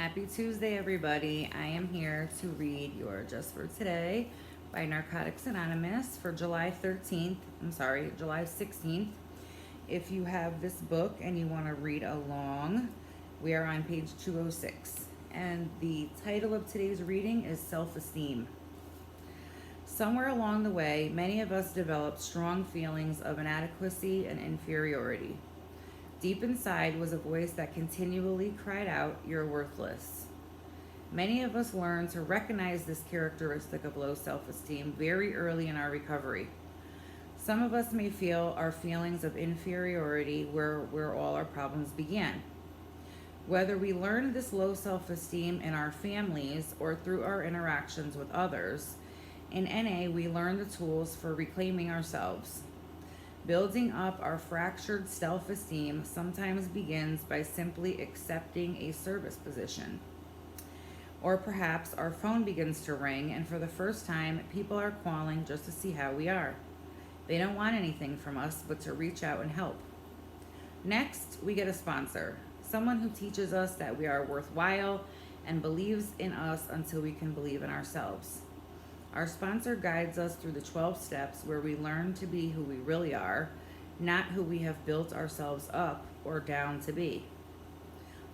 Happy Tuesday, everybody. I am here to read your Just for Today by Narcotics Anonymous for July 13th. July 16th. If you have this book and you want to read along, we are on page 206. And the title of today's reading is Self-Esteem. Somewhere along the way, many of us developed strong feelings of inadequacy and inferiority. Deep inside was a voice that continually cried out, "You're worthless." Many of us learned to recognize this characteristic of low self-esteem very early in our recovery. Some of us may feel our feelings of inferiority where all our problems began. Whether we learned this low self-esteem in our families or through our interactions with others, in NA we learn the tools for reclaiming ourselves. Building up our fractured self-esteem sometimes begins by simply accepting a service position. Or perhaps our phone begins to ring, and for the first time, people are calling just to see how we are. They don't want anything from us but to reach out and help. Next, we get a sponsor, someone who teaches us that we are worthwhile and believes in us until we can believe in ourselves. Our sponsor guides us through the 12 steps where we learn to be who we really are, not who we have built ourselves up or down to be.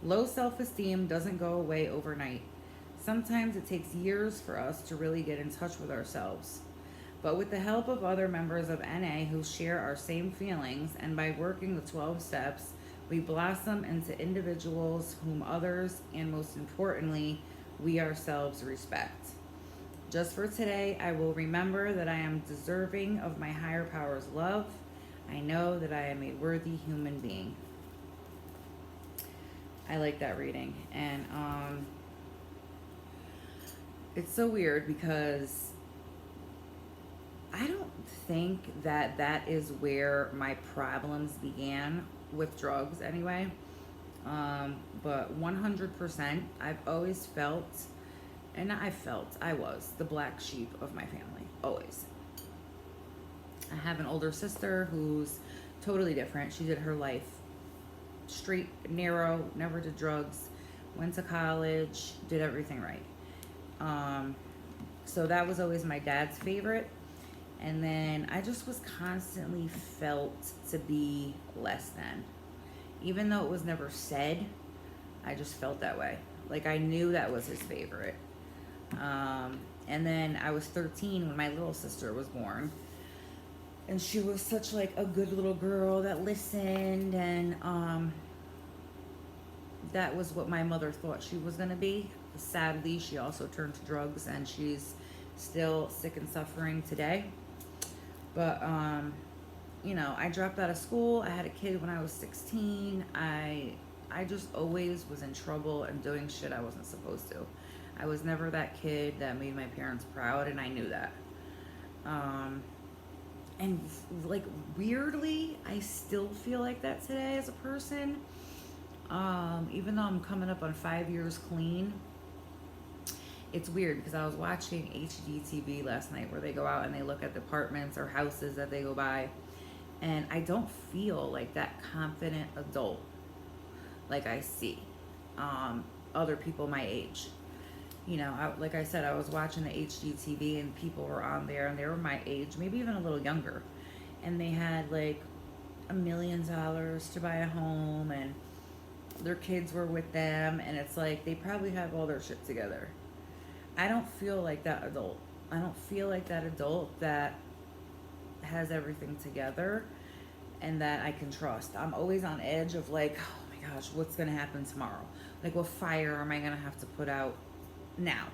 Low self-esteem doesn't go away overnight. Sometimes it takes years for us to really get in touch with ourselves. But with the help of other members of NA who share our same feelings, and by working the 12 steps, we blossom into individuals whom others, and most importantly, we ourselves respect. Just for today, I will remember that I am deserving of my higher power's love. I know that I am a worthy human being. I like that reading. And it's so weird because I don't think that is where my problems began with drugs anyway. But 100%, I've always felt, I was the black sheep of my family, always. I have an older sister who's totally different. She did her life straight, narrow, never did drugs, went to college, did everything right. So that was always my dad's favorite. And then I just was constantly felt to be less than. Even though it was never said, I just felt that way. Like I knew that was his favorite. And then I was 13 when my little sister was born. And she was such like a good little girl that listened, and that was what my mother thought she was going to be. Sadly, she also turned to drugs, and she's still sick and suffering today. But I dropped out of school. I had a kid when I was 16. I just always was in trouble and doing shit I wasn't supposed to. I was never that kid that made my parents proud, and I knew that. And like weirdly, I still feel like that today as a person. Even though I'm coming up on 5 years clean, it's weird because I was watching HGTV last night where they go out and they look at the apartments or houses that they go by, and I don't feel like that confident adult like I see other people my age. Like I said, I was watching the HGTV and people were on there and they were my age, maybe even a little younger. And they had like $1 million to buy a home, and their kids were with them. And it's like, they probably have all their shit together. I don't feel like that adult. I don't feel like that adult that has everything together and that I can trust. I'm always on edge of like, oh my gosh, what's going to happen tomorrow? Like, what fire am I going to have to put out now?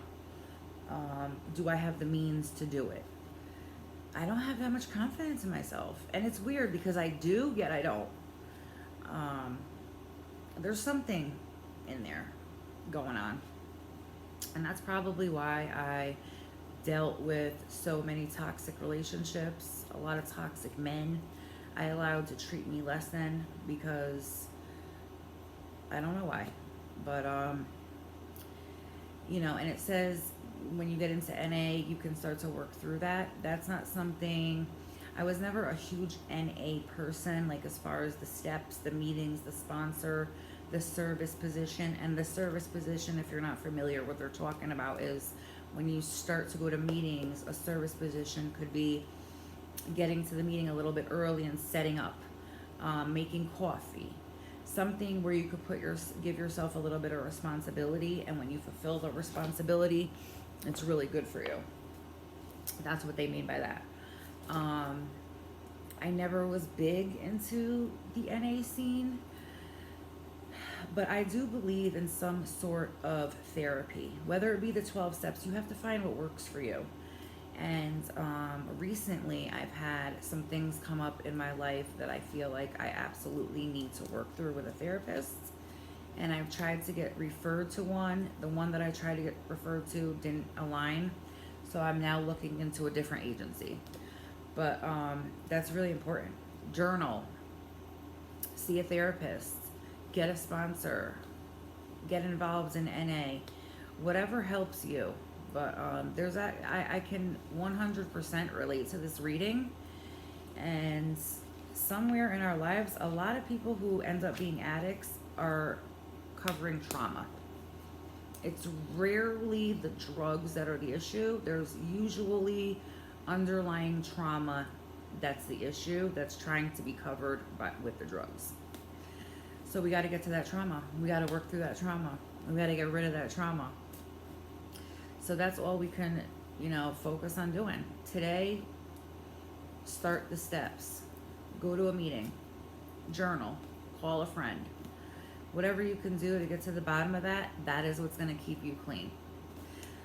Do I have the means to do it? I don't have that much confidence in myself. And it's weird because I do, yet I don't. There's something in there going on. And that's probably why I dealt with so many toxic relationships, a lot of toxic men I allowed to treat me less than, because I don't know why. But and it says when you get into NA, you can start to work through that. That's not something, I was never a huge NA person, like as far as the steps, the meetings, the sponsor. the service position. And the service position, if you're not familiar, what they're talking about is when you start to go to meetings, a service position could be getting to the meeting a little bit early and setting up, making coffee, something where you could give yourself a little bit of responsibility, and when you fulfill the responsibility, it's really good for you. That's what they mean by that. I never was big into the NA scene, but I do believe in some sort of therapy. Whether it be the 12 steps, you have to find what works for you. And recently, I've had some things come up in my life that I feel like I absolutely need to work through with a therapist. And I've tried to get referred to one. The one that I tried to get referred to didn't align. So I'm now looking into a different agency. But that's really important. Journal. See a therapist. Get a sponsor. Get involved in NA. Whatever helps you. But I can 100% relate to this reading. And somewhere in our lives, a lot of people who end up being addicts are covering trauma. It's rarely the drugs that are the issue. There's usually underlying trauma that's the issue, that's trying to be covered with the drugs. So we got to get to that trauma. We got to work through that trauma. We got to get rid of that trauma. So that's all we can, focus on doing. Today, start the steps. Go to a meeting. Journal. Call a friend. Whatever you can do to get to the bottom of that, that is what's going to keep you clean.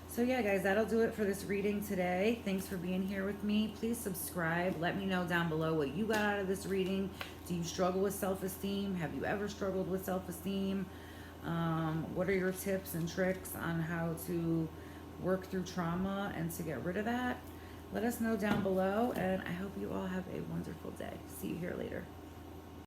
So yeah, guys, that'll do it for this reading today. Thanks for being here with me. Please subscribe. Let me know down below what you got out of this reading. Do you struggle with self-esteem? Have you ever struggled with self-esteem? What are your tips and tricks on how to work through trauma and to get rid of that? Let us know down below, and I hope you all have a wonderful day. See you here later.